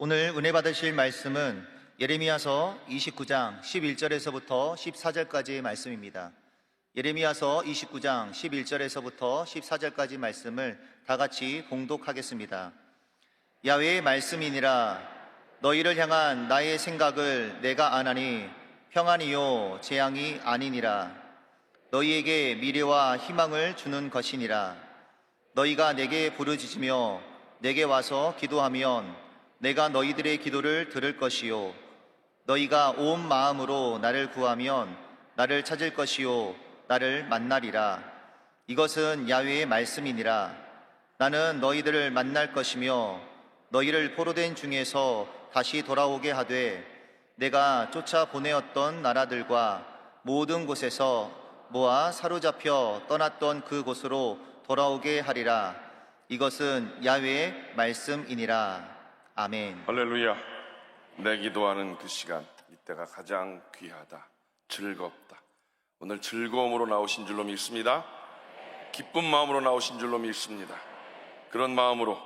오늘 은혜 받으실 말씀은 예레미야서 29장 11절에서부터 14절까지의 말씀입니다. 예레미야서 29장 11절에서부터 14절까지 말씀을 다 같이 봉독하겠습니다. 야훼의 말씀이니라. 너희를 향한 나의 생각을 내가 아나니 평안이요 재앙이 아니니라. 너희에게 미래와 희망을 주는 것이니라. 너희가 내게 부르짖으며 내게 와서 기도하면 내가 너희들의 기도를 들을 것이요 너희가 온 마음으로 나를 구하면 나를 찾을 것이요 나를 만나리라. 이것은 야훼의 말씀이니라. 나는 너희들을 만날 것이며 너희를 포로된 중에서 다시 돌아오게 하되 내가 쫓아 보내었던 나라들과 모든 곳에서 모아 사로잡혀 떠났던 그곳으로 돌아오게 하리라. 이것은 야훼의 말씀이니라. 아멘. 할렐루야. 내 기도하는 그 시간, 이때가 가장 귀하다, 즐겁다. 오늘 즐거움으로 나오신 줄로 믿습니다. 기쁜 마음으로 나오신 줄로 믿습니다. 그런 마음으로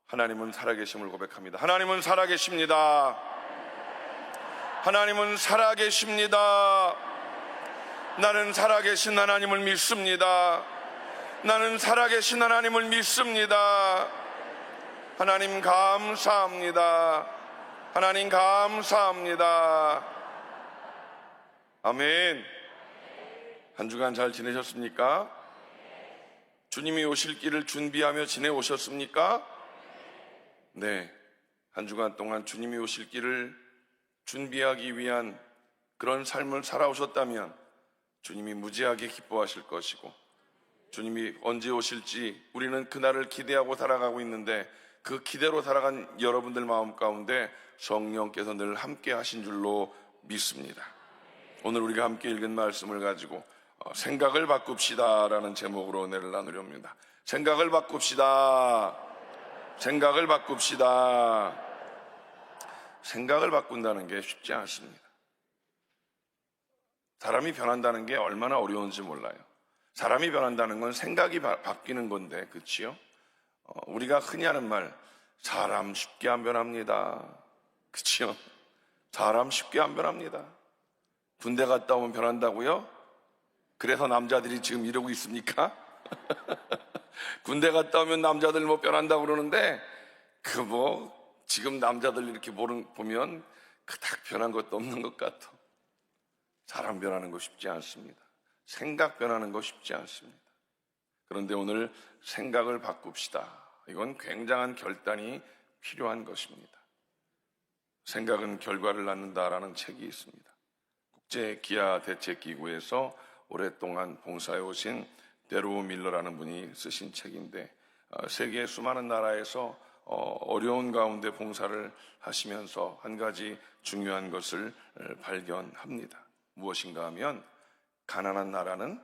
하나님은 살아계심을 고백합니다. 하나님은 살아계십니다. 하나님은 살아계십니다. 나는 살아계신 하나님을 믿습니다. 나는 살아계신 하나님을 믿습니다. 하나님 감사합니다. 하나님 감사합니다. 아멘. 한 주간 잘 지내셨습니까? 주님이 오실 길을 준비하며 지내오셨습니까? 네, 한 주간 동안 주님이 오실 길을 준비하기 위한 그런 삶을 살아오셨다면 주님이 무지하게 기뻐하실 것이고, 주님이 언제 오실지 우리는 그날을 기대하고 살아가고 있는데, 그 기대로 살아간 여러분들 마음 가운데 성령께서 늘 함께 하신 줄로 믿습니다. 오늘 우리가 함께 읽은 말씀을 가지고 생각을 바꿉시다 라는 제목으로 은혜를 나누려 합니다. 생각을 바꿉시다. 생각을 바꿉시다. 생각을 바꾼다는 게 쉽지 않습니다. 사람이 변한다는 게 얼마나 어려운지 몰라요. 사람이 변한다는 건 생각이 바뀌는 건데, 그치요? 우리가 흔히 하는 말, 사람 쉽게 안 변합니다. 그치요? 사람 쉽게 안 변합니다. 군대 갔다 오면 변한다고요? 그래서 남자들이 지금 이러고 있습니까? 군대 갔다 오면 남자들 뭐 변한다고 그러는데, 지금 남자들 이렇게 보면 그닥 변한 것도 없는 것 같아. 사람 변하는 거 쉽지 않습니다. 생각 변하는 거 쉽지 않습니다. 그런데 오늘 생각을 바꿉시다. 이건 굉장한 결단이 필요한 것입니다. 생각은 결과를 낳는다라는 책이 있습니다. 국제기아대책기구에서 오랫동안 봉사해 오신 데로 밀러라는 분이 쓰신 책인데, 세계 수많은 나라에서 어려운 가운데 봉사를 하시면서 한 가지 중요한 것을 발견합니다. 무엇인가 하면, 가난한 나라는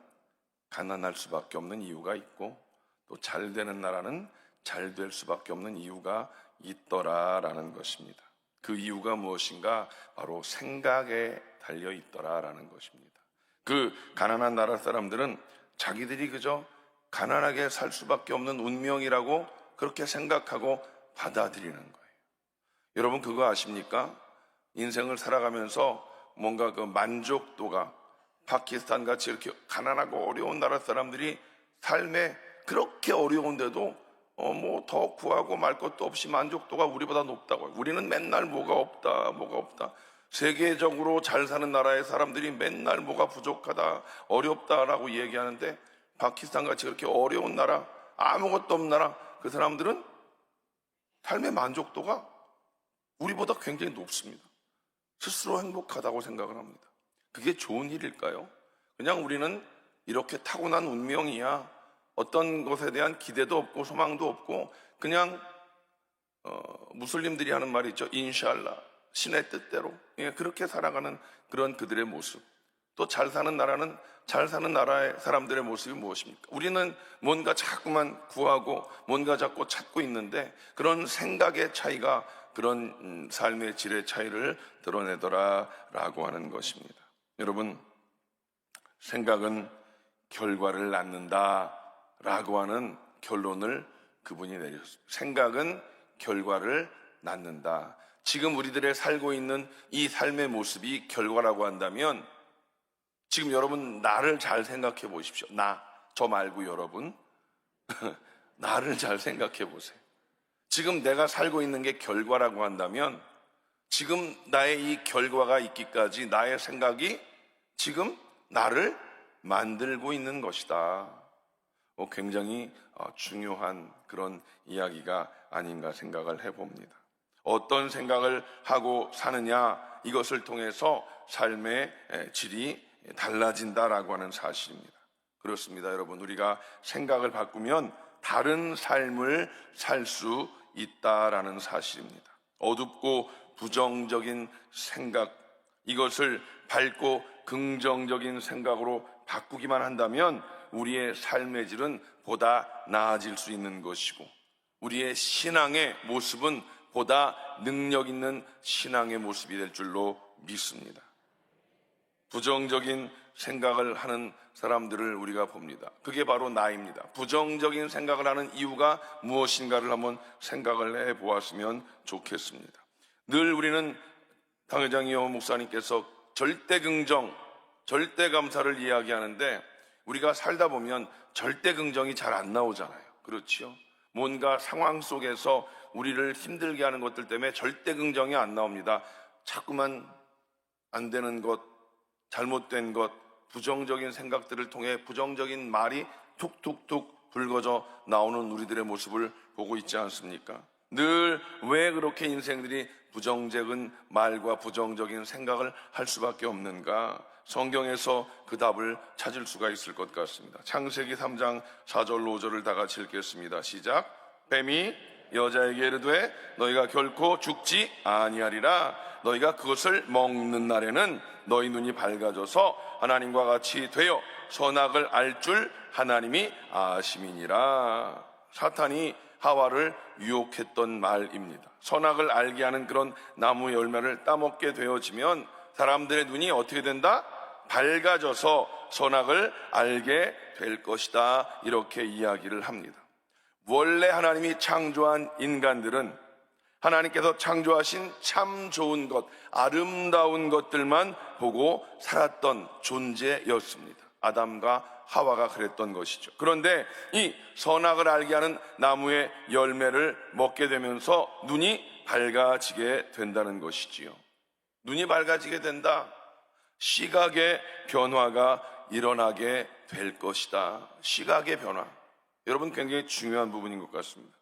가난할 수밖에 없는 이유가 있고, 또 잘 되는 나라는 잘 될 수밖에 없는 이유가 있더라라는 것입니다. 그 이유가 무엇인가? 바로 생각에 달려 있더라라는 것입니다. 그 가난한 나라 사람들은 자기들이 그저 가난하게 살 수밖에 없는 운명이라고 그렇게 생각하고 받아들이는 거예요. 여러분 그거 아십니까? 인생을 살아가면서 뭔가 그 만족도가, 파키스탄 같이 이렇게 가난하고 어려운 나라 사람들이 삶에 그렇게 어려운데도 더 구하고 말 것도 없이 만족도가 우리보다 높다고요. 우리는 맨날 뭐가 없다. 세계적으로 잘 사는 나라의 사람들이 맨날 뭐가 부족하다, 어렵다라고 얘기하는데, 파키스탄 같이 그렇게 어려운 나라, 아무것도 없는 나라, 그 사람들은 삶의 만족도가 우리보다 굉장히 높습니다. 스스로 행복하다고 생각을 합니다. 그게 좋은 일일까요? 그냥 우리는 이렇게 타고난 운명이야, 어떤 것에 대한 기대도 없고 소망도 없고, 그냥 무슬림들이 하는 말이 있죠. 인샬라, 신의 뜻대로 그렇게 살아가는 그런 그들의 모습. 또 잘 사는 나라는 잘 사는 나라의 사람들의 모습이 무엇입니까? 우리는 뭔가 자꾸만 구하고 뭔가 자꾸 찾고 있는데, 그런 생각의 차이가 그런 삶의 질의 차이를 드러내더라라고 하는 것입니다. 여러분, 생각은 결과를 낳는다라고 하는 결론을 그분이 내렸습니다. 생각은 결과를 낳는다. 지금 우리들의 살고 있는 이 삶의 모습이 결과라고 한다면 지금 여러분 나를 잘 생각해 보십시오. 저 말고 여러분 나를 잘 생각해 보세요. 지금 내가 살고 있는 게 결과라고 한다면 지금 나의 이 결과가 있기까지 나의 생각이 지금 나를 만들고 있는 것이다. 굉장히 중요한 그런 이야기가 아닌가 생각을 해봅니다. 어떤 생각을 하고 사느냐, 이것을 통해서 삶의 질이 달라진다라고 하는 사실입니다. 그렇습니다, 여러분. 우리가 생각을 바꾸면 다른 삶을 살 수 있다라는 사실입니다. 어둡고 부정적인 생각, 이것을 밝고 긍정적인 생각으로 바꾸기만 한다면 우리의 삶의 질은 보다 나아질 수 있는 것이고 우리의 신앙의 모습은 보다 능력 있는 신앙의 모습이 될 줄로 믿습니다. 부정적인 생각을 하는 사람들을 우리가 봅니다. 그게 바로 나입니다. 부정적인 생각을 하는 이유가 무엇인가를 한번 생각을 해보았으면 좋겠습니다. 늘 우리는 당회장이요 목사님께서 절대 긍정, 절대 감사를 이야기하는데 우리가 살다 보면 절대 긍정이 잘 안 나오잖아요. 그렇지요? 뭔가 상황 속에서 우리를 힘들게 하는 것들 때문에 절대 긍정이 안 나옵니다. 자꾸만 안 되는 것, 잘못된 것, 부정적인 생각들을 통해 부정적인 말이 툭툭툭 불거져 나오는 우리들의 모습을 보고 있지 않습니까? 늘 왜 그렇게 인생들이 부정적인 말과 부정적인 생각을 할 수밖에 없는가? 성경에서 그 답을 찾을 수가 있을 것 같습니다. 창세기 3장 4절 5절을 다 같이 읽겠습니다. 시작. 뱀이 여자에게 이르되 너희가 결코 죽지 아니하리라. 너희가 그것을 먹는 날에는 너희 눈이 밝아져서 하나님과 같이 되어 선악을 알 줄 하나님이 아심이니라. 사탄이 하와를 유혹했던 말입니다. 선악을 알게 하는 그런 나무 열매를 따먹게 되어지면 사람들의 눈이 어떻게 된다? 밝아져서 선악을 알게 될 것이다. 이렇게 이야기를 합니다. 원래 하나님이 창조한 인간들은 하나님께서 창조하신 참 좋은 것, 아름다운 것들만 보고 살았던 존재였습니다. 아담과 하와가 그랬던 것이죠. 그런데 이 선악을 알게 하는 나무의 열매를 먹게 되면서 눈이 밝아지게 된다는 것이지요. 눈이 밝아지게 된다. 시각의 변화가 일어나게 될 것이다. 시각의 변화. 여러분 굉장히 중요한 부분인 것 같습니다.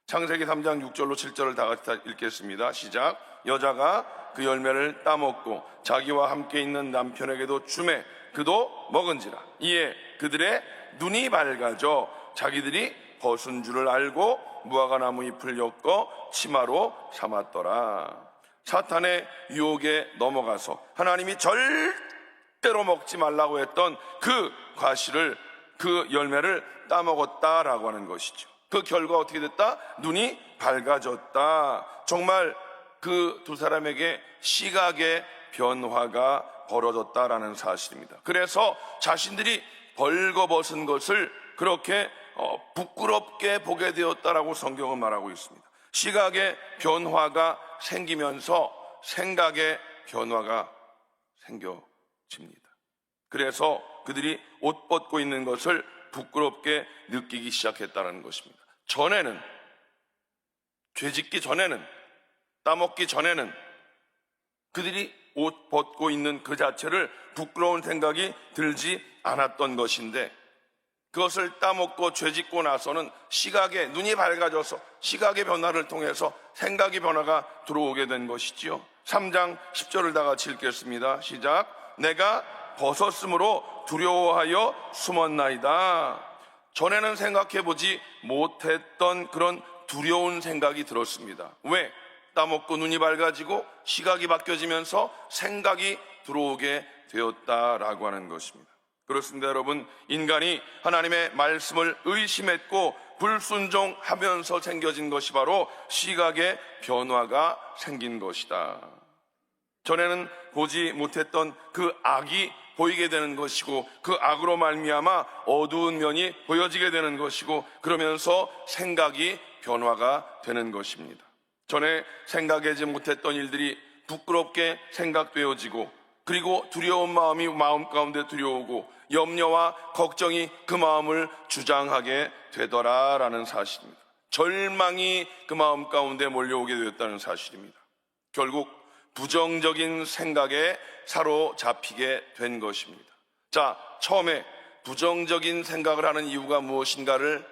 창세기 3장 6절로 7절을 다 같이 읽겠습니다. 시작. 여자가 그 열매를 따먹고 자기와 함께 있는 남편에게도 주매 그도 먹은지라. 이에 그들의 눈이 밝아져 자기들이 벗은 줄을 알고 무화과 나무 잎을 엮어 치마로 삼았더라. 사탄의 유혹에 넘어가서 하나님이 절대로 먹지 말라고 했던 그 과실을, 그 열매를 따먹었다라고 하는 것이죠. 그 결과 어떻게 됐다? 눈이 밝아졌다. 정말 그 두 사람에게 시각의 변화가 벌어졌다라는 사실입니다. 그래서 자신들이 벌거벗은 것을 그렇게 부끄럽게 보게 되었다라고 성경은 말하고 있습니다. 시각의 변화가 생기면서 생각의 변화가 생겨집니다. 그래서 그들이 옷 벗고 있는 것을 부끄럽게 느끼기 시작했다는 것입니다. 전에는, 죄짓기 전에는, 따먹기 전에는 그들이 옷 벗고 있는 그 자체를 부끄러운 생각이 들지 않았던 것인데 그것을 따먹고 죄짓고 나서는 시각에 눈이 밝아져서 시각의 변화를 통해서 생각의 변화가 들어오게 된 것이지요. 3장 10절을 다 같이 읽겠습니다. 시작. 내가 벗었으므로 두려워하여 숨었나이다. 전에는 생각해보지 못했던 그런 두려운 생각이 들었습니다. 왜? 따먹고 눈이 밝아지고 시각이 바뀌어지면서 생각이 들어오게 되었다라고 하는 것입니다. 그렇습니다, 여러분. 인간이 하나님의 말씀을 의심했고 불순종하면서 생겨진 것이 바로 시각의 변화가 생긴 것이다. 전에는 보지 못했던 그 악이 보이게 되는 것이고 그 악으로 말미암아 어두운 면이 보여지게 되는 것이고 그러면서 생각이 변화가 되는 것입니다. 전에 생각하지 못했던 일들이 부끄럽게 생각되어지고, 그리고 두려운 마음이 마음 가운데 들여오고 염려와 걱정이 그 마음을 주장하게 되더라라는 사실입니다. 절망이 그 마음 가운데 몰려오게 되었다는 사실입니다. 결국 부정적인 생각에 사로잡히게 된 것입니다. 자, 처음에 부정적인 생각을 하는 이유가 무엇인가를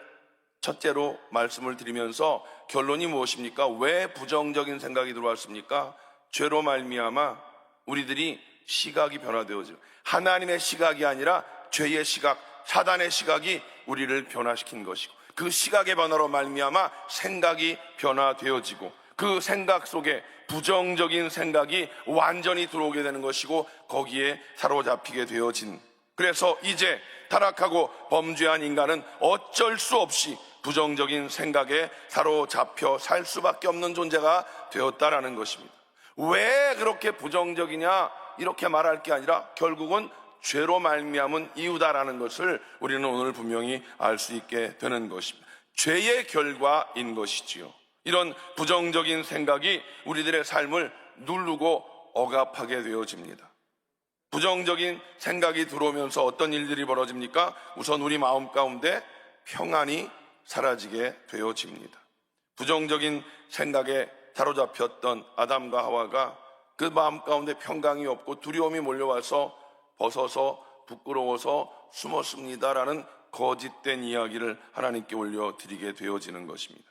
첫째로 말씀을 드리면서 결론이 무엇입니까? 왜 부정적인 생각이 들어왔습니까? 죄로 말미암아 우리들이 시각이 변화되어지고, 하나님의 시각이 아니라 죄의 시각, 사단의 시각이 우리를 변화시킨 것이고, 그 시각의 변화로 말미암아 생각이 변화되어지고, 그 생각 속에 부정적인 생각이 완전히 들어오게 되는 것이고, 거기에 사로잡히게 되어진, 그래서 이제 타락하고 범죄한 인간은 어쩔 수 없이 부정적인 생각에 사로잡혀 살 수밖에 없는 존재가 되었다라는 것입니다. 왜 그렇게 부정적이냐 이렇게 말할 게 아니라 결국은 죄로 말미암은 이유다라는 것을 우리는 오늘 분명히 알 수 있게 되는 것입니다. 죄의 결과인 것이지요. 이런 부정적인 생각이 우리들의 삶을 누르고 억압하게 되어집니다. 부정적인 생각이 들어오면서 어떤 일들이 벌어집니까? 우선 우리 마음 가운데 평안이 사라지게 되어집니다. 부정적인 생각에 사로잡혔던 아담과 하와가 그 마음 가운데 평강이 없고 두려움이 몰려와서 벗어서 부끄러워서 숨었습니다라는 거짓된 이야기를 하나님께 올려드리게 되어지는 것입니다.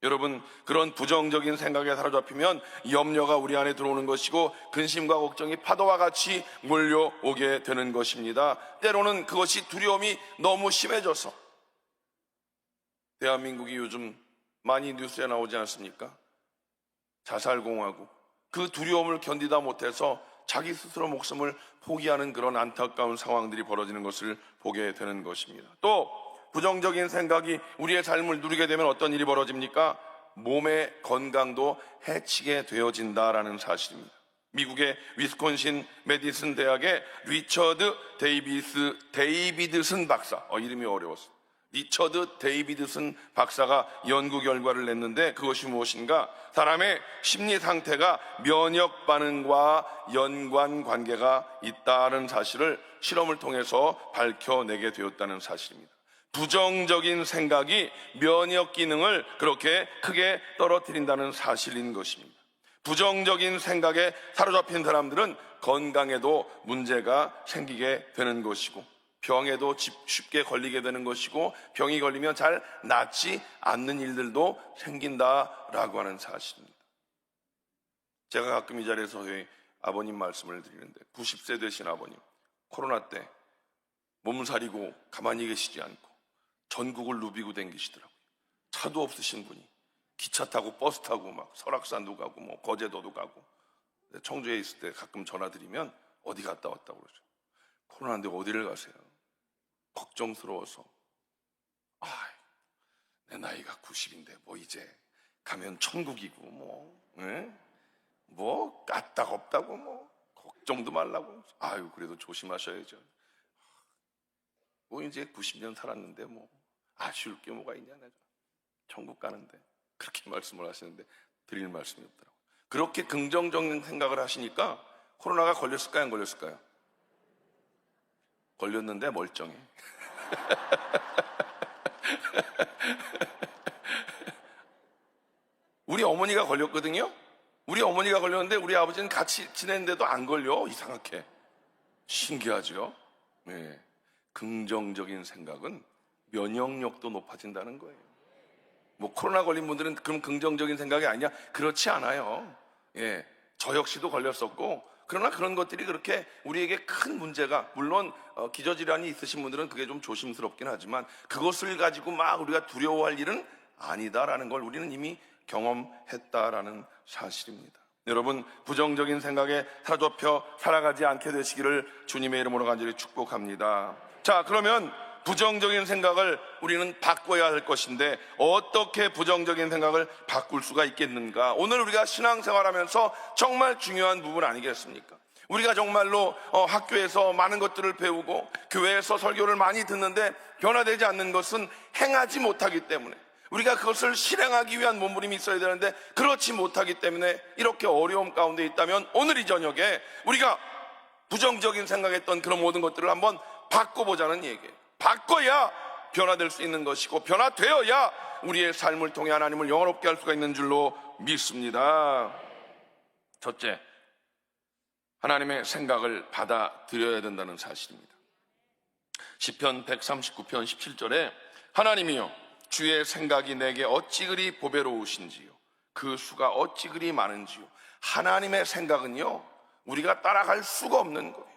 여러분, 그런 부정적인 생각에 사로잡히면 염려가 우리 안에 들어오는 것이고 근심과 걱정이 파도와 같이 몰려오게 되는 것입니다. 때로는 그것이 두려움이 너무 심해져서, 대한민국이 요즘 많이 뉴스에 나오지 않습니까? 자살공화국, 그 두려움을 견디다 못해서 자기 스스로 목숨을 포기하는 그런 안타까운 상황들이 벌어지는 것을 보게 되는 것입니다. 또 부정적인 생각이 우리의 삶을 누리게 되면 어떤 일이 벌어집니까? 몸의 건강도 해치게 되어진다라는 사실입니다. 미국의 위스콘신 메디슨 대학의 리처드 데이비드슨 박사, 이름이 어려웠어요. 리처드 데이비드슨 박사가 연구 결과를 냈는데, 그것이 무엇인가? 사람의 심리 상태가 면역 반응과 연관 관계가 있다는 사실을 실험을 통해서 밝혀내게 되었다는 사실입니다. 부정적인 생각이 면역 기능을 그렇게 크게 떨어뜨린다는 사실인 것입니다. 부정적인 생각에 사로잡힌 사람들은 건강에도 문제가 생기게 되는 것이고, 병에도 쉽게 걸리게 되는 것이고, 병이 걸리면 잘 낫지 않는 일들도 생긴다라고 하는 사실입니다. 제가 가끔 이 자리에서 아버님 말씀을 드리는데, 90세 되신 아버님, 코로나 때 몸살이고 가만히 계시지 않고 전국을 누비고 다니시더라고요. 차도 없으신 분이 기차 타고 버스 타고 막 설악산도 가고 뭐 거제도도 가고, 청주에 있을 때 가끔 전화드리면 어디 갔다 왔다고 그러죠. 코로나인데 어디를 가세요? 걱정스러워서. 내 나이가 90인데 뭐 이제 가면 천국이고 뭐 까딱없다고 뭐 걱정도 말라고. 그래도 조심하셔야죠. 뭐 이제 90년 살았는데 뭐 아쉬울 게 뭐가 있냐, 내가 천국 가는데. 그렇게 말씀을 하시는데 드릴 말씀이 없더라고요. 그렇게 긍정적인 생각을 하시니까 코로나가 걸렸을까요, 안 걸렸을까요? 걸렸는데 멀쩡해. 우리 어머니가 걸렸거든요. 우리 어머니가 걸렸는데 우리 아버지는 같이 지냈는데도 안 걸려. 이상하게. 신기하죠? 네. 긍정적인 생각은 면역력도 높아진다는 거예요. 뭐 코로나 걸린 분들은 그럼 긍정적인 생각이 아니냐? 그렇지 않아요. 예, 저 역시도 걸렸었고, 그러나 그런 것들이 그렇게 우리에게 큰 문제가, 물론 기저질환이 있으신 분들은 그게 좀 조심스럽긴 하지만 그것을 가지고 막 우리가 두려워할 일은 아니다라는 걸 우리는 이미 경험했다라는 사실입니다. 여러분, 부정적인 생각에 사로잡혀 살아가지 않게 되시기를 주님의 이름으로 간절히 축복합니다. 자, 그러면 부정적인 생각을 우리는 바꿔야 할 것인데, 어떻게 부정적인 생각을 바꿀 수가 있겠는가? 오늘 우리가 신앙생활하면서 정말 중요한 부분 아니겠습니까? 우리가 정말로 학교에서 많은 것들을 배우고 교회에서 설교를 많이 듣는데 변화되지 않는 것은 행하지 못하기 때문에, 우리가 그것을 실행하기 위한 몸부림이 있어야 되는데 그렇지 못하기 때문에 이렇게 어려움 가운데 있다면 오늘 이 저녁에 우리가 부정적인 생각했던 그런 모든 것들을 한번 바꿔보자는 얘기예요. 바꿔야 변화될 수 있는 것이고 변화되어야 우리의 삶을 통해 하나님을 영화롭게 할 수가 있는 줄로 믿습니다. 첫째, 하나님의 생각을 받아들여야 된다는 사실입니다. 시편 139편 17절에 하나님이여 주의 생각이 내게 어찌 그리 보배로우신지요 그 수가 어찌 그리 많은지요. 하나님의 생각은요 우리가 따라갈 수가 없는 거예요.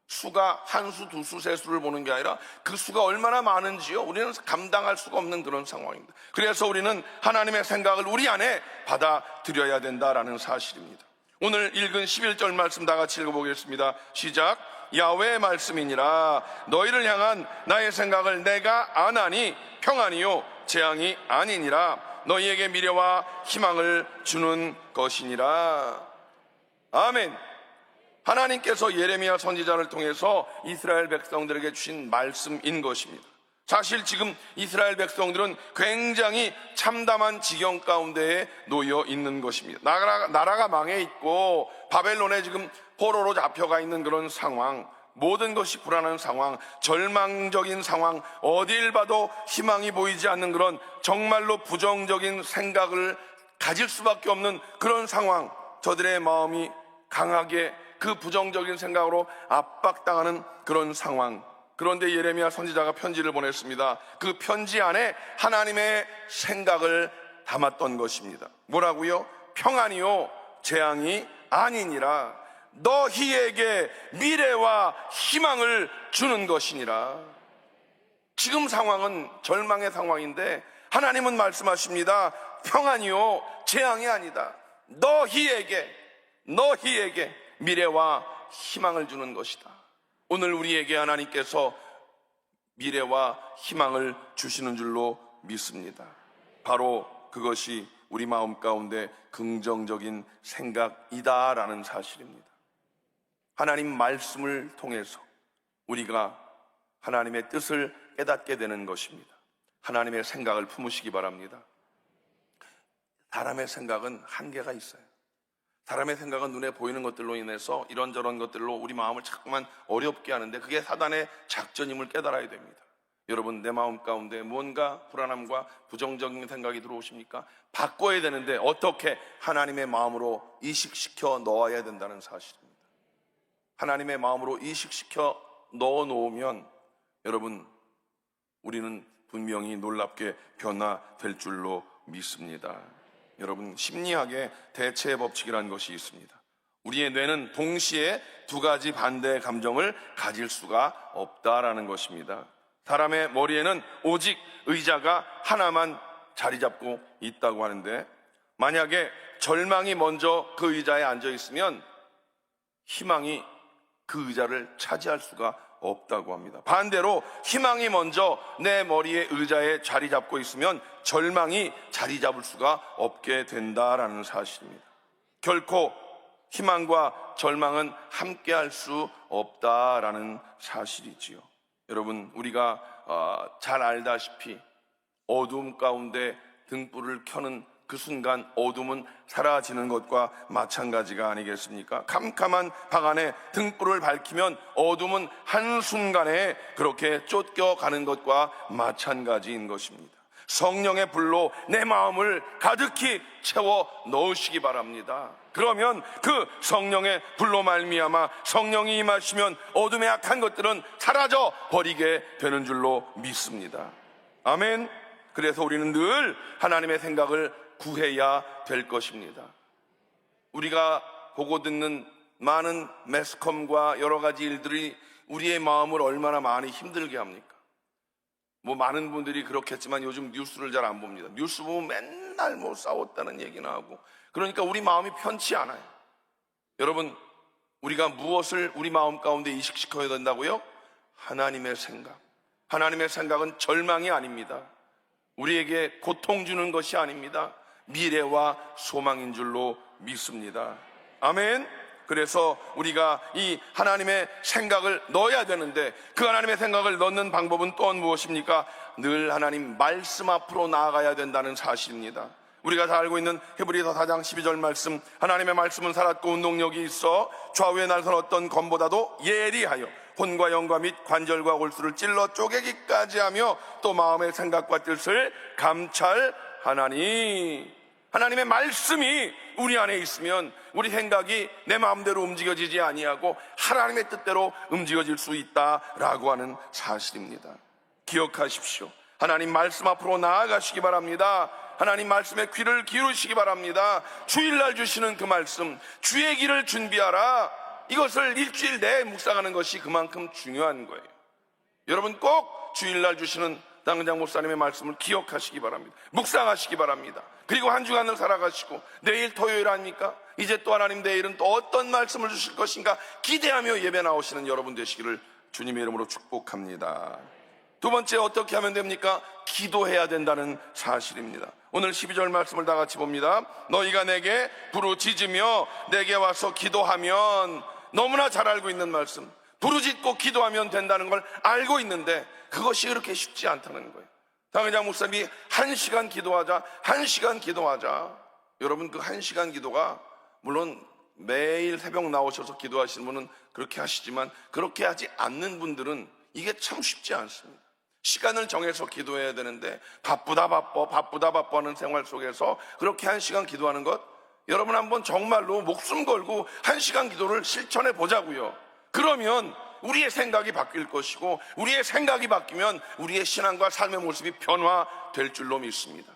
수가 한 수, 두 수, 세 수를 보는 게 아니라 그 수가 얼마나 많은지요 우리는 감당할 수가 없는 그런 상황입니다. 그래서 우리는 하나님의 생각을 우리 안에 받아들여야 된다라는 사실입니다. 오늘 읽은 11절 말씀 다 같이 읽어보겠습니다. 시작. 야훼의 말씀이니라 너희를 향한 나의 생각을 내가 아나니 평안이요 재앙이 아니니라 너희에게 미래와 희망을 주는 것이니라. 아멘. 하나님께서 예레미야 선지자를 통해서 이스라엘 백성들에게 주신 말씀인 것입니다. 사실 지금 이스라엘 백성들은 굉장히 참담한 지경 가운데에 놓여 있는 것입니다. 나라가 망해 있고 바벨론에 지금 포로로 잡혀가 있는 그런 상황, 모든 것이 불안한 상황, 절망적인 상황, 어딜 봐도 희망이 보이지 않는 그런 정말로 부정적인 생각을 가질 수밖에 없는 그런 상황, 저들의 마음이 강하게 그 부정적인 생각으로 압박당하는 그런 상황. 그런데 예레미야 선지자가 편지를 보냈습니다. 그 편지 안에 하나님의 생각을 담았던 것입니다. 뭐라고요? 평안이요 재앙이 아니니라 너희에게 미래와 희망을 주는 것이니라. 지금 상황은 절망의 상황인데 하나님은 말씀하십니다. 평안이요 재앙이 아니다. 너희에게 미래와 희망을 주는 것이다. 오늘 우리에게 하나님께서 미래와 희망을 주시는 줄로 믿습니다. 바로 그것이 우리 마음 가운데 긍정적인 생각이다라는 사실입니다. 하나님 말씀을 통해서 우리가 하나님의 뜻을 깨닫게 되는 것입니다. 하나님의 생각을 품으시기 바랍니다. 사람의 생각은 한계가 있어요. 사람의 생각은 눈에 보이는 것들로 인해서 이런저런 것들로 우리 마음을 자꾸만 어렵게 하는데 그게 사단의 작전임을 깨달아야 됩니다. 여러분, 내 마음 가운데 뭔가 불안함과 부정적인 생각이 들어오십니까? 바꿔야 되는데 어떻게? 하나님의 마음으로 이식시켜 넣어야 된다는 사실입니다. 하나님의 마음으로 이식시켜 넣어 놓으면 여러분, 우리는 분명히 놀랍게 변화될 줄로 믿습니다. 여러분, 심리학의 대체 법칙이라는 것이 있습니다. 우리의 뇌는 동시에 두 가지 반대의 감정을 가질 수가 없다라는 것입니다. 사람의 머리에는 오직 의자가 하나만 자리 잡고 있다고 하는데 만약에 절망이 먼저 그 의자에 앉아 있으면 희망이 그 의자를 차지할 수가 없다고 합니다. 반대로 희망이 먼저 내 머리의 의자에 자리 잡고 있으면 절망이 자리 잡을 수가 없게 된다라는 사실입니다. 결코 희망과 절망은 함께할 수 없다라는 사실이지요. 여러분, 우리가 잘 알다시피 어두움 가운데 등불을 켜는 그 순간 어둠은 사라지는 것과 마찬가지가 아니겠습니까? 캄캄한 방 안에 등불을 밝히면 어둠은 한순간에 그렇게 쫓겨가는 것과 마찬가지인 것입니다. 성령의 불로 내 마음을 가득히 채워 넣으시기 바랍니다. 그러면 그 성령의 불로 말미암아 성령이 임하시면 어둠의 악한 것들은 사라져 버리게 되는 줄로 믿습니다. 아멘. 그래서 우리는 늘 하나님의 생각을 구해야 될 것입니다. 우리가 보고 듣는 많은 매스컴과 여러 가지 일들이 우리의 마음을 얼마나 많이 힘들게 합니까? 많은 분들이 그렇겠지만 요즘 뉴스를 잘 안 봅니다. 뉴스 보면 맨날 싸웠다는 얘기나 하고, 그러니까 우리 마음이 편치 않아요. 여러분, 우리가 무엇을 우리 마음 가운데 이식시켜야 된다고요? 하나님의 생각. 하나님의 생각은 절망이 아닙니다. 우리에게 고통 주는 것이 아닙니다. 미래와 소망인 줄로 믿습니다. 아멘. 그래서 우리가 이 하나님의 생각을 넣어야 되는데, 그 하나님의 생각을 넣는 방법은 또한 무엇입니까? 늘 하나님 말씀 앞으로 나아가야 된다는 사실입니다. 우리가 다 알고 있는 히브리서 4장 12절 말씀, 하나님의 말씀은 살았고 운동력이 있어 좌우의 날선 어떤 검보다도 예리하여 혼과 영과 및 관절과 골수를 찔러 쪼개기까지 하며 또 마음의 생각과 뜻을 감찰하나니. 하나님의 말씀이 우리 안에 있으면 우리 생각이 내 마음대로 움직여지지 아니하고 하나님의 뜻대로 움직여질 수 있다라고 하는 사실입니다. 기억하십시오. 하나님 말씀 앞으로 나아가시기 바랍니다. 하나님 말씀에 귀를 기울이시기 바랍니다. 주일날 주시는 그 말씀, 주의 길을 준비하라, 이것을 일주일 내에 묵상하는 것이 그만큼 중요한 거예요. 여러분 꼭 주일날 주시는 당장 목사님의 말씀을 기억하시기 바랍니다. 묵상하시기 바랍니다. 그리고 한 주간을 살아가시고 내일 토요일 아닙니까? 이제 또 하나님 내일은 또 어떤 말씀을 주실 것인가 기대하며 예배 나오시는 여러분 되시기를 주님의 이름으로 축복합니다. 두 번째, 어떻게 하면 됩니까? 기도해야 된다는 사실입니다. 오늘 12절 말씀을 다 같이 봅니다. 너희가 내게 부르짖으며 내게 와서 기도하면, 너무나 잘 알고 있는 말씀, 부르짖고 기도하면 된다는 걸 알고 있는데 그것이 그렇게 쉽지 않다는 거예요. 당회장 목사님이 1시간 기도하자, 1시간 기도하자. 여러분 그 1시간 기도가, 물론 매일 새벽 나오셔서 기도하시는 분은 그렇게 하시지만 그렇게 하지 않는 분들은 이게 참 쉽지 않습니다. 시간을 정해서 기도해야 되는데 바쁘다 바빠 하는 생활 속에서 그렇게 1시간 기도하는 것, 여러분 한번 정말로 목숨 걸고 1시간 기도를 실천해 보자고요. 그러면 우리의 생각이 바뀔 것이고, 우리의 생각이 바뀌면 우리의 신앙과 삶의 모습이 변화될 줄로 믿습니다.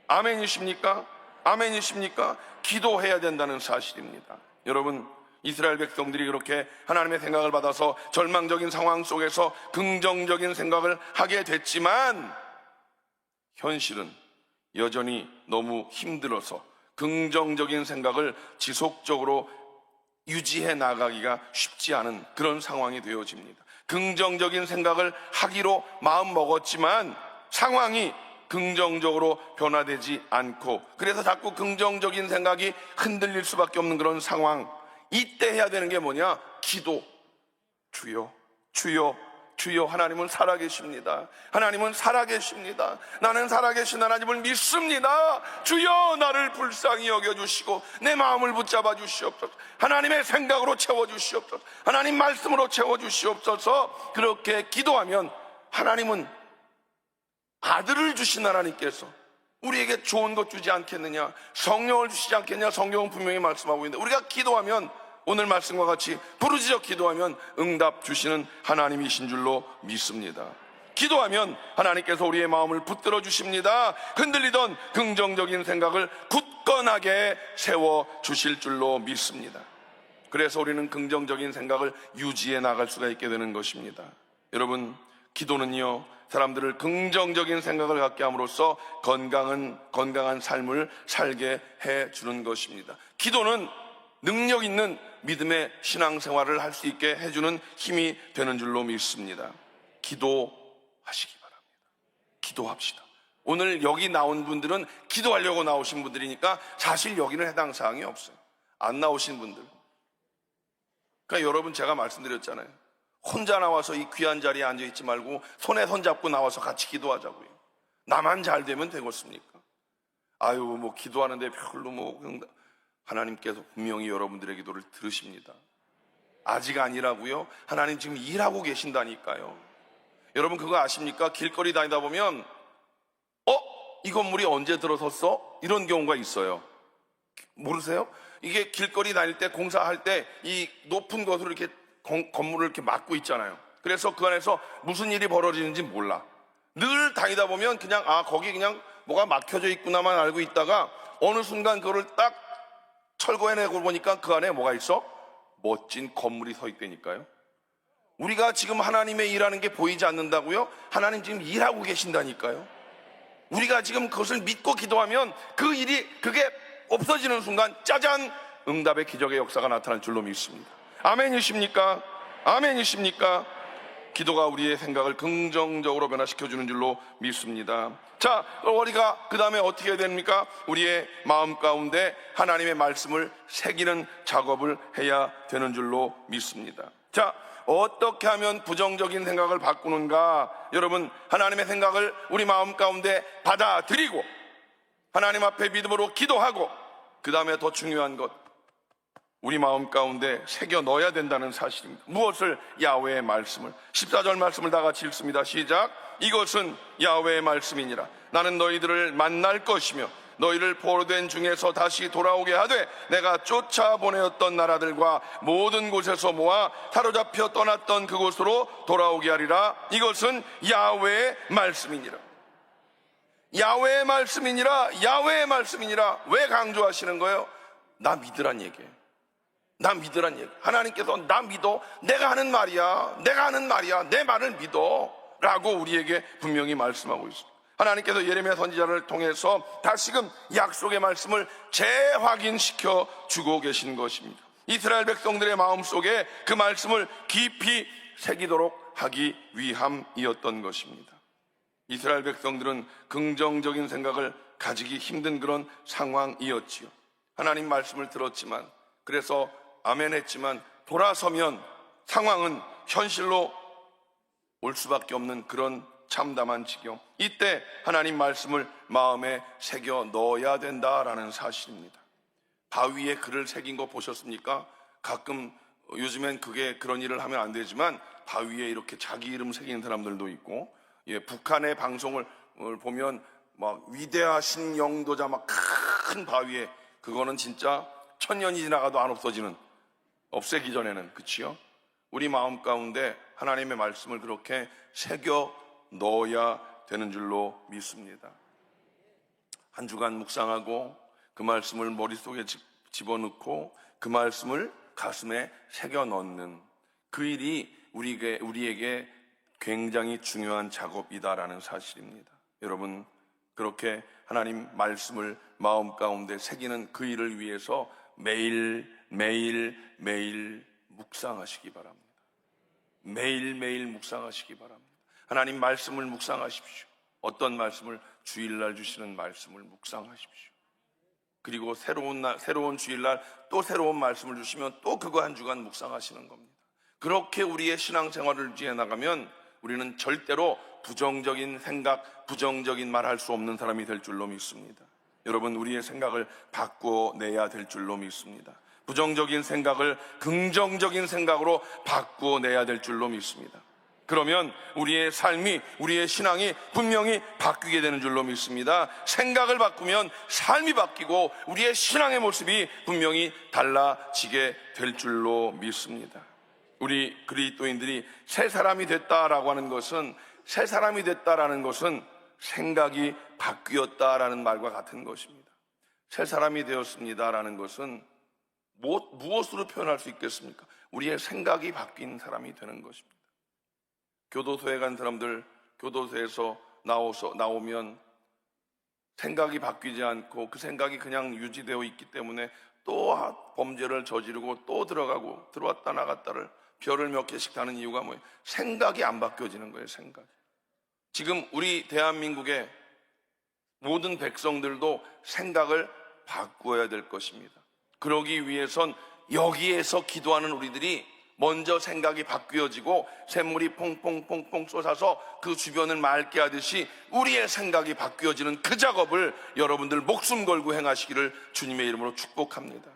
아멘이십니까? 아멘이십니까? 기도해야 된다는 사실입니다. 여러분, 이스라엘 백성들이 그렇게 하나님의 생각을 받아서 절망적인 상황 속에서 긍정적인 생각을 하게 됐지만, 현실은 여전히 너무 힘들어서 긍정적인 생각을 지속적으로 유지해 나가기가 쉽지 않은 그런 상황이 되어집니다. 긍정적인 생각을 하기로 마음 먹었지만 상황이 긍정적으로 변화되지 않고, 그래서 자꾸 긍정적인 생각이 흔들릴 수밖에 없는 그런 상황. 이때 해야 되는 게 뭐냐? 기도. 주여, 주여, 주여. 하나님은 살아계십니다. 하나님은 살아계십니다. 나는 살아계신 하나님을 믿습니다. 주여, 나를 불쌍히 여겨주시고 내 마음을 붙잡아 주시옵소서. 하나님의 생각으로 채워주시옵소서. 하나님 말씀으로 채워주시옵소서. 그렇게 기도하면 하나님은, 아들을 주신 하나님께서 우리에게 좋은 것 주지 않겠느냐, 성령을 주시지 않겠느냐, 성경은 분명히 말씀하고 있는데, 우리가 기도하면, 오늘 말씀과 같이 부르짖어 기도하면 응답 주시는 하나님이신 줄로 믿습니다. 기도하면 하나님께서 우리의 마음을 붙들어 주십니다. 흔들리던 긍정적인 생각을 굳건하게 세워 주실 줄로 믿습니다. 그래서 우리는 긍정적인 생각을 유지해 나갈 수가 있게 되는 것입니다. 여러분, 기도는요, 사람들을 긍정적인 생각을 갖게 함으로써 건강한 삶을 살게 해주는 것입니다. 기도는 능력 있는 믿음의 신앙생활을 할 수 있게 해주는 힘이 되는 줄로 믿습니다. 기도하시기 바랍니다. 기도합시다. 오늘 여기 나온 분들은 기도하려고 나오신 분들이니까 사실 여기는 해당 사항이 없어요. 안 나오신 분들, 그러니까 여러분, 제가 말씀드렸잖아요. 혼자 나와서 이 귀한 자리에 앉아있지 말고 손에 손잡고 나와서 같이 기도하자고요. 나만 잘 되면 되겠습니까? 아유, 뭐 기도하는데 별로 뭐, 하나님께서 분명히 여러분들의 기도를 들으십니다. 아직 아니라고요? 하나님 지금 일하고 계신다니까요. 여러분 그거 아십니까? 길거리 다니다 보면 이 건물이 언제 들어섰어? 이런 경우가 있어요. 모르세요? 이게 길거리 다닐 때, 공사할 때 이 높은 것으로 이렇게 건물을 이렇게 막고 있잖아요. 그래서 그 안에서 무슨 일이 벌어지는지 몰라. 늘 다니다 보면 그냥 거기 그냥 뭐가 막혀져 있구나만 알고 있다가 어느 순간 그거를 딱 철거해내고 보니까 그 안에 뭐가 있어? 멋진 건물이 서 있다니까요. 우리가 지금 하나님의 일하는 게 보이지 않는다고요? 하나님 지금 일하고 계신다니까요. 우리가 지금 그것을 믿고 기도하면 그게 없어지는 순간 짜잔, 응답의 기적의 역사가 나타날 줄로 믿습니다. 아멘이십니까? 아멘이십니까? 기도가 우리의 생각을 긍정적으로 변화시켜주는 줄로 믿습니다. 자, 우리가 그 다음에 어떻게 해야 됩니까? 우리의 마음 가운데 하나님의 말씀을 새기는 작업을 해야 되는 줄로 믿습니다. 자, 어떻게 하면 부정적인 생각을 바꾸는가? 여러분, 하나님의 생각을 우리 마음 가운데 받아들이고 하나님 앞에 믿음으로 기도하고 그 다음에 더 중요한 것, 우리 마음 가운데 새겨 넣어야 된다는 사실입니다. 무엇을? 야훼의 말씀을. 14절 말씀을 다 같이 읽습니다. 시작. 이것은 야훼의 말씀이니라. 나는 너희들을 만날 것이며 너희를 포로된 중에서 다시 돌아오게 하되 내가 쫓아보내었던 나라들과 모든 곳에서 모아 사로잡혀 떠났던 그곳으로 돌아오게 하리라. 이것은 야훼의 말씀이니라. 야훼의 말씀이니라. 야훼의 말씀이니라. 왜 강조하시는 거예요? 나 믿으란 얘기예요. 나 믿으란 얘기. 하나님께서 나 믿어. 내가 하는 말이야. 내가 하는 말이야. 내 말을 믿어. 라고 우리에게 분명히 말씀하고 있습니다. 하나님께서 예레미야 선지자를 통해서 다시금 약속의 말씀을 재확인시켜 주고 계신 것입니다. 이스라엘 백성들의 마음속에 그 말씀을 깊이 새기도록 하기 위함이었던 것입니다. 이스라엘 백성들은 긍정적인 생각을 가지기 힘든 그런 상황이었지요. 하나님 말씀을 들었지만, 그래서 아멘 했지만 돌아서면 상황은 현실로 올 수밖에 없는 그런 참담한 지경. 이때 하나님 말씀을 마음에 새겨 넣어야 된다라는 사실입니다. 바위에 글을 새긴 거 보셨습니까? 가끔 요즘엔 그런 일을 하면 안 되지만 바위에 이렇게 자기 이름 새기는 사람들도 있고, 북한의 방송을 보면 막 위대하신 영도자 막 큰 바위에, 그거는 진짜 천년이 지나가도 안 없어지는, 없애기 전에는. 그치요? 우리 마음 가운데 하나님의 말씀을 그렇게 새겨 넣어야 되는 줄로 믿습니다. 한 주간 묵상하고 그 말씀을 머릿속에 집어넣고 그 말씀을 가슴에 새겨 넣는 그 일이 우리에게 굉장히 중요한 작업이다라는 사실입니다. 여러분, 그렇게 하나님 말씀을 마음 가운데 새기는 그 일을 위해서 매일 묵상하시기 바랍니다. 매일 묵상하시기 바랍니다. 하나님 말씀을 묵상하십시오. 어떤 말씀을? 주일날 주시는 말씀을 묵상하십시오. 그리고 새로운 주일날 또 새로운 말씀을 주시면 또 그거 한 주간 묵상하시는 겁니다. 그렇게 우리의 신앙생활을 지어 나가면 우리는 절대로 부정적인 생각, 부정적인 말 할 수 없는 사람이 될 줄로 믿습니다. 여러분, 우리의 생각을 바꾸어내야 될 줄로 믿습니다. 부정적인 생각을 긍정적인 생각으로 바꾸어내야 될 줄로 믿습니다. 그러면 우리의 삶이, 우리의 신앙이 분명히 바뀌게 되는 줄로 믿습니다. 생각을 바꾸면 삶이 바뀌고 우리의 신앙의 모습이 분명히 달라지게 될 줄로 믿습니다. 우리 그리스도인들이 새 사람이 됐다라고 하는 것은, 새 사람이 됐다라는 것은 생각이 바뀌었다라는 말과 같은 것입니다. 새 사람이 되었습니다라는 것은 무엇으로 표현할 수 있겠습니까? 우리의 생각이 바뀐 사람이 되는 것입니다. 교도소에 간 사람들, 교도소에서 나오면 생각이 바뀌지 않고 그 생각이 그냥 유지되어 있기 때문에 또 범죄를 저지르고 또 들어왔다 나갔다를 별을 몇 개씩 다는 이유가 뭐예요? 생각이 안 바뀌어지는 거예요. 생각이. 지금 우리 대한민국의 모든 백성들도 생각을 바꾸어야 될 것입니다. 그러기 위해선 여기에서 기도하는 우리들이 먼저 생각이 바뀌어지고 샘물이 퐁퐁퐁퐁 쏟아서 그 주변을 맑게 하듯이 우리의 생각이 바뀌어지는 그 작업을 여러분들 목숨 걸고 행하시기를 주님의 이름으로 축복합니다.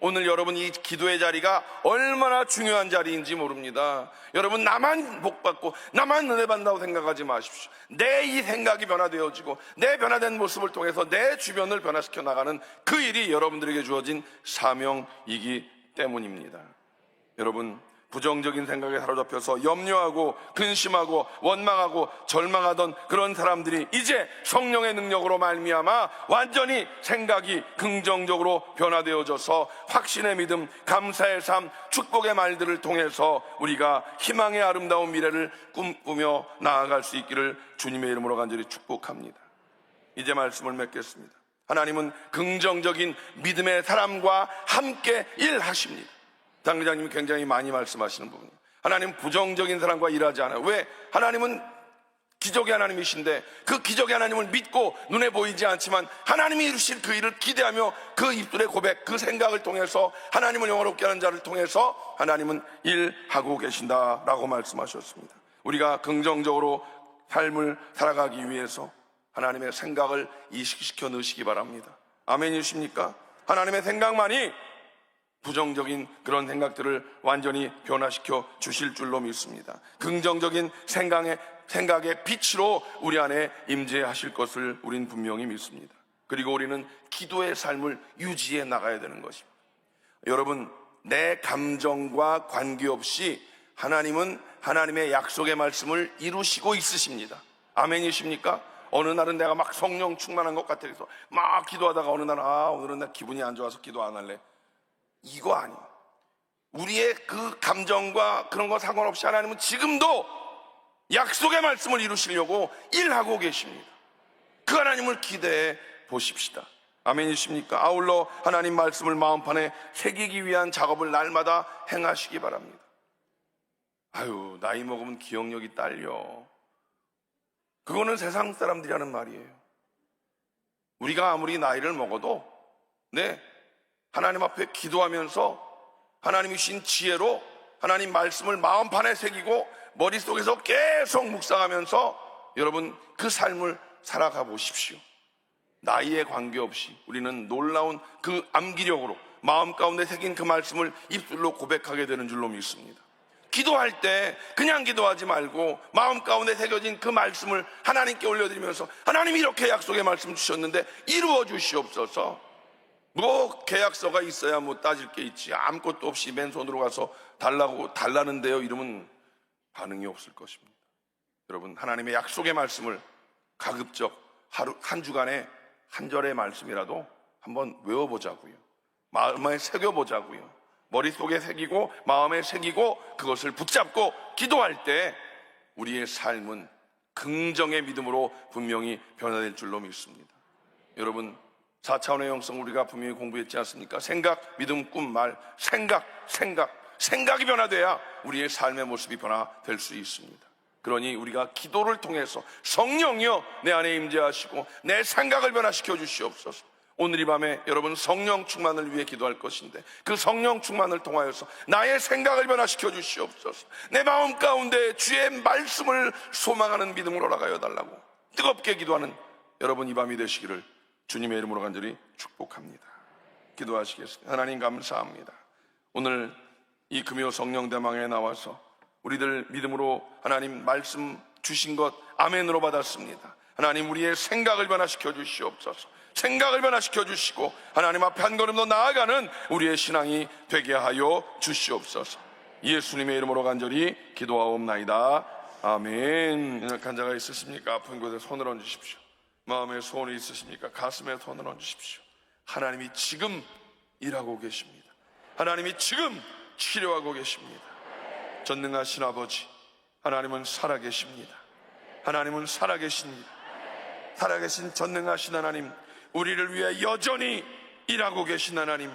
오늘 여러분 이 기도의 자리가 얼마나 중요한 자리인지 모릅니다. 여러분, 나만 복받고 나만 은혜 받는다고 생각하지 마십시오. 내 이 생각이 변화되어지고 내 변화된 모습을 통해서 내 주변을 변화시켜 나가는 그 일이 여러분들에게 주어진 사명이기 때문입니다. 여러분, 부정적인 생각에 사로잡혀서 염려하고 근심하고 원망하고 절망하던 그런 사람들이 이제 성령의 능력으로 말미암아 완전히 생각이 긍정적으로 변화되어져서 확신의 믿음, 감사의 삶, 축복의 말들을 통해서 우리가 희망의 아름다운 미래를 꿈꾸며 나아갈 수 있기를 주님의 이름으로 간절히 축복합니다. 이제 말씀을 맺겠습니다. 하나님은 긍정적인 믿음의 사람과 함께 일하십니다. 당회장님이 굉장히 많이 말씀하시는 부분이에요. 하나님은 부정적인 사람과 일하지 않아요. 왜? 하나님은 기적의 하나님이신데 그 기적의 하나님을 믿고 눈에 보이지 않지만 하나님이 이루실 그 일을 기대하며 그 입술의 고백, 그 생각을 통해서 하나님을 영화롭게 하는 자를 통해서 하나님은 일하고 계신다라고 말씀하셨습니다. 우리가 긍정적으로 삶을 살아가기 위해서 하나님의 생각을 이식시켜 넣으시기 바랍니다. 아멘이십니까? 하나님의 생각만이 부정적인 그런 생각들을 완전히 변화시켜 주실 줄로 믿습니다. 긍정적인 생각의 빛으로 우리 안에 임재하실 것을 우린 분명히 믿습니다. 그리고 우리는 기도의 삶을 유지해 나가야 되는 것입니다. 여러분, 내 감정과 관계없이 하나님은 하나님의 약속의 말씀을 이루시고 있으십니다. 아멘이십니까? 어느 날은 내가 막 성령 충만한 것 같아서 막 기도하다가 어느 날은 오늘은 나 기분이 안 좋아서 기도 안 할래. 이거 아니에요. 우리의 그 감정과 그런 거 상관없이 하나님은 지금도 약속의 말씀을 이루시려고 일하고 계십니다. 그 하나님을 기대해 보십시다. 아멘이십니까? 아울러 하나님 말씀을 마음판에 새기기 위한 작업을 날마다 행하시기 바랍니다. 아유, 나이 먹으면 기억력이 딸려. 그거는 세상 사람들이 하는 말이에요. 우리가 아무리 나이를 먹어도 하나님 앞에 기도하면서 하나님이 주신 지혜로 하나님 말씀을 마음판에 새기고 머릿속에서 계속 묵상하면서 여러분 그 삶을 살아가 보십시오. 나이에 관계없이 우리는 놀라운 그 암기력으로 마음 가운데 새긴 그 말씀을 입술로 고백하게 되는 줄로 믿습니다. 기도할 때 그냥 기도하지 말고 마음 가운데 새겨진 그 말씀을 하나님께 올려드리면서 하나님이 이렇게 약속의 말씀 주셨는데 이루어 주시옵소서. 뭐 계약서가 있어야 뭐 따질 게 있지, 아무것도 없이 맨손으로 가서 달라는데요 이러면 반응이 없을 것입니다. 여러분, 하나님의 약속의 말씀을 가급적 한 주간에 한 절의 말씀이라도 한번 외워보자고요. 마음에 새겨보자고요. 머릿속에 새기고 마음에 새기고 그것을 붙잡고 기도할 때 우리의 삶은 긍정의 믿음으로 분명히 변화될 줄로 믿습니다. 여러분, 4차원의 영성 우리가 분명히 공부했지 않습니까? 생각, 믿음, 꿈, 말, 생각이 변화돼야 우리의 삶의 모습이 변화될 수 있습니다. 그러니 우리가 기도를 통해서 성령이여 내 안에 임재하시고 내 생각을 변화시켜 주시옵소서. 오늘 이 밤에 여러분 성령 충만을 위해 기도할 것인데 그 성령 충만을 통하여서 나의 생각을 변화시켜 주시옵소서. 내 마음 가운데 주의 말씀을 소망하는 믿음으로 나가여 달라고 뜨겁게 기도하는 여러분 이 밤이 되시기를 주님의 이름으로 간절히 축복합니다. 기도하시겠습니다. 하나님 감사합니다. 오늘 이 금요 성령 대망에 나와서 우리들 믿음으로 하나님 말씀 주신 것 아멘으로 받았습니다. 하나님 우리의 생각을 변화시켜 주시옵소서. 생각을 변화시켜 주시고 하나님 앞에 한 걸음 더 나아가는 우리의 신앙이 되게 하여 주시옵소서. 예수님의 이름으로 간절히 기도하옵나이다. 아멘. 연약한 자가 있으십니까? 아픈 곳에 손을 얹으십시오. 마음에 소원이 있으십니까? 가슴에 손을 얹으십시오. 하나님이 지금 일하고 계십니다. 하나님이 지금 치료하고 계십니다. 전능하신 아버지, 하나님은 살아계십니다. 하나님은 살아계십니다. 살아계신 전능하신 하나님, 우리를 위해 여전히 일하고 계신 하나님,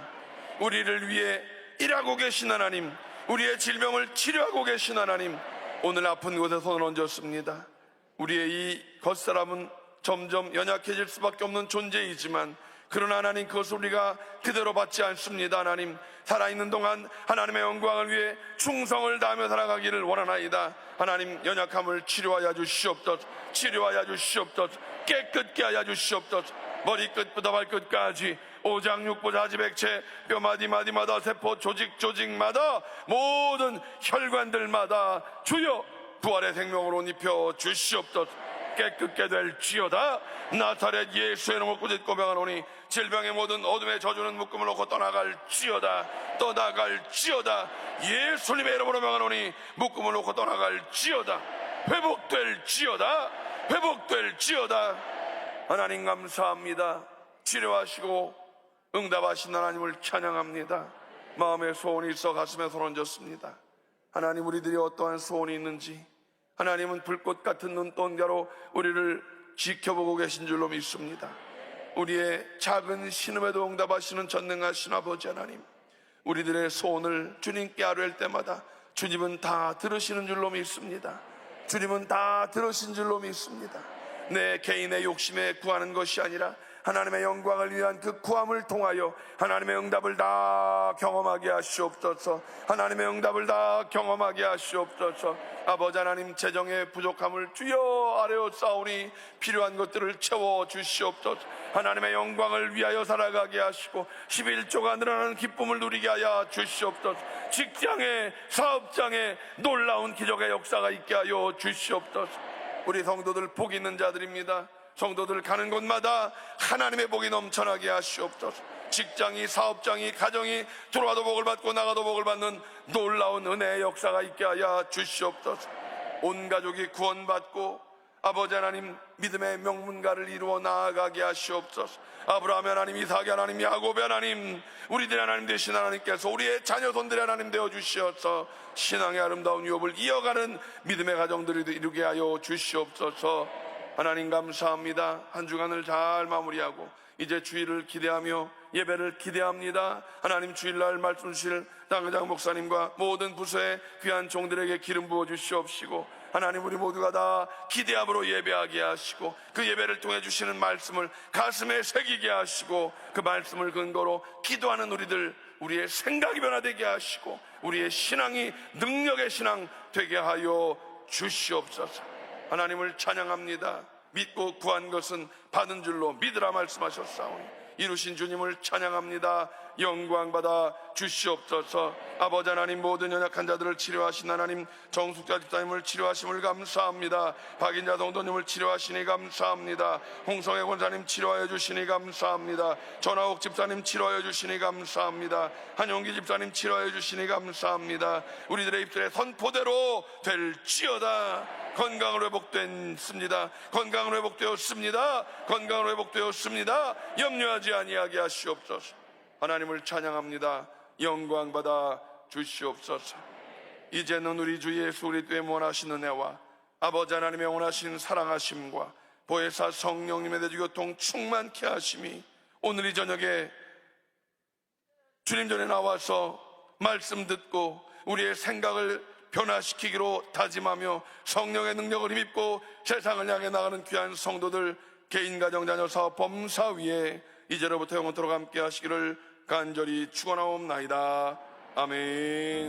우리를 위해 일하고 계신 하나님, 우리의 질병을 치료하고 계신 하나님, 오늘 아픈 곳에 손을 얹었습니다. 우리의 이 겉사람은 점점 연약해질 수밖에 없는 존재이지만 그러나 하나님 그것을 우리가 그대로 받지 않습니다. 하나님 살아있는 동안 하나님의 영광을 위해 충성을 다하며 살아가기를 원하나이다. 하나님 연약함을 치료하여 주시옵소서. 치료하여 주시옵소서. 깨끗게 하여 주시옵소서. 머리끝부터 발끝까지 오장육부 사지백체 뼈마디마디마다 세포 조직마다 모든 혈관들마다 주여 부활의 생명으로 옷 입혀 주시옵소서. 깨끗게 될지어다. 나사렛 예수의 이름으로 꾸짖고 명하노니 질병의 모든 어둠의 저주는 묶음을 놓고 떠나갈지어다. 예수님의 이름으로 명하노니 묶음을 놓고 떠나갈지어다. 회복될지어다. 하나님 감사합니다. 치료하시고 응답하신 하나님을 찬양합니다. 마음에 소원이 있어 가슴에 손 얹었습니다. 하나님 우리들이 어떠한 소원이 있는지 하나님은 불꽃 같은 눈동자로 우리를 지켜보고 계신 줄로 믿습니다. 우리의 작은 신음에도 응답하시는 전능하신 아버지 하나님, 우리들의 소원을 주님께 아뢰을 때마다 주님은 다 들으시는 줄로 믿습니다. 주님은 다 들으신 줄로 믿습니다. 내 개인의 욕심에 구하는 것이 아니라 하나님의 영광을 위한 그 구함을 통하여 하나님의 응답을 다 경험하게 하시옵소서. 하나님의 응답을 다 경험하게 하시옵소서. 아버지 하나님, 재정의 부족함을 주여 아뢰옵사오니 필요한 것들을 채워 주시옵소서. 하나님의 영광을 위하여 살아가게 하시고 11조가 늘어나는 기쁨을 누리게 하여 주시옵소서. 직장에, 사업장에 놀라운 기적의 역사가 있게 하여 주시옵소서. 우리 성도들 복 있는 자들입니다. 성도들 가는 곳마다 하나님의 복이 넘쳐나게 하시옵소서. 직장이, 사업장이, 가정이 들어와도 복을 받고 나가도 복을 받는 놀라운 은혜의 역사가 있게 하여 주시옵소서. 온 가족이 구원받고 아버지 하나님 믿음의 명문가를 이루어 나아가게 하시옵소서. 아브라함 하나님, 이삭 하나님, 야곱 하나님, 우리들의 하나님 되신 하나님께서 우리의 자녀 손들의 하나님 되어 주시어서 신앙의 아름다운 유업을 이어가는 믿음의 가정들을 이루게 하여 주시옵소서. 하나님 감사합니다. 한 주간을 잘 마무리하고 이제 주일을 기대하며 예배를 기대합니다. 하나님, 주일날 말씀 주실 당회장 목사님과 모든 부서의 귀한 종들에게 기름 부어 주시옵시고 하나님, 우리 모두가 다 기대함으로 예배하게 하시고 그 예배를 통해 주시는 말씀을 가슴에 새기게 하시고 그 말씀을 근거로 기도하는 우리의 생각이 변화되게 하시고 우리의 신앙이 능력의 신앙 되게 하여 주시옵소서. 하나님을 찬양합니다. 믿고 구한 것은 받은 줄로 믿으라 말씀하셨사오니 이루신 주님을 찬양합니다. 영광 받아 주시옵소서. 아버지 하나님, 모든 연약한 자들을 치료하신 하나님, 정숙자 집사님을 치료하심을 감사합니다. 박인자 동도님을 치료하시니 감사합니다. 홍성애 권사님 치료하여 주시니 감사합니다. 전하옥 집사님 치료하여 주시니 감사합니다. 한용기 집사님 치료하여 주시니 감사합니다. 우리들의 입술에 선포대로 될지어다. 건강으로 회복됐습니다. 건강으로 회복되었습니다. 건강으로 회복되었습니다. 염려하지 아니하게 하시옵소서. 하나님을 찬양합니다. 영광 받아 주시옵소서. 이제는 우리 주 예수 그리스도의 원하신 은혜와 아버지 하나님의 원하신 사랑하심과 보혜사 성령님의 대주교통 충만케 하심이 오늘 이 저녁에 주님 전에 나와서 말씀 듣고 우리의 생각을 변화시키기로 다짐하며 성령의 능력을 힘입고 세상을 향해 나가는 귀한 성도들 개인, 가정, 자녀, 사업, 범사 위에 이제로부터 영원토록 함께 하시기를 간절히 축원하옵나이다. 아멘.